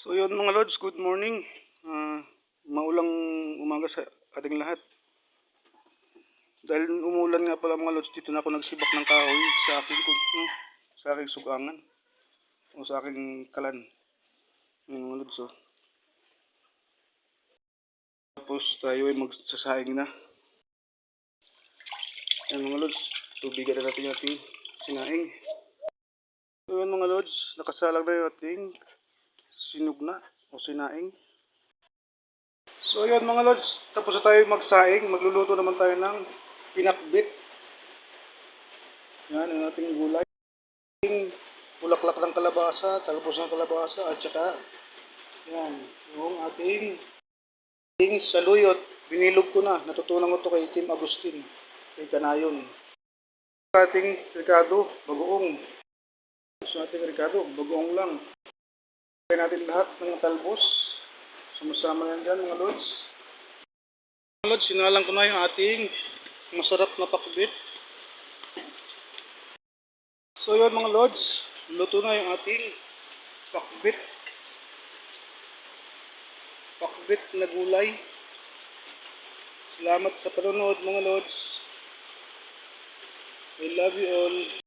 So yun mga Lods, good morning. Maulang umaga sa ating lahat. Dahil umulan nga pala mga Lods, dito na ako nagsibak ng kahoy sa aking, sa aking sugangan o sa aking kalan. Yung mga Lods, oh. Tapos tayo ay magsasaing na. Yan mga Lods, tubigan na natin yung ating sinaing. So yun mga Lods, nakasalang na yung ating sinugna o sinaing. So yun mga Lods, tapos na tayo magsaing, magluluto naman tayo ng pinakbit. Yan ang ating gulay. Bulaklak ng kalabasa, talbos ng kalabasa, at saka yan, yung ating saluyot. Binilog ko na, natutunan ko to kay Tim Agustin, kay Kanayon. Ating ricado, bagoong. So ating ricado, bagoong lang. Kaya natin lahat ng talbos. Sumasama yan dyan mga Lods. Mga Lods, sinalang ko na yung ating masarap na pakbit. So yun mga Lods, luto na yung ating pakbit. Pakbit na gulay. Salamat sa panonood mga Lods. I love you all.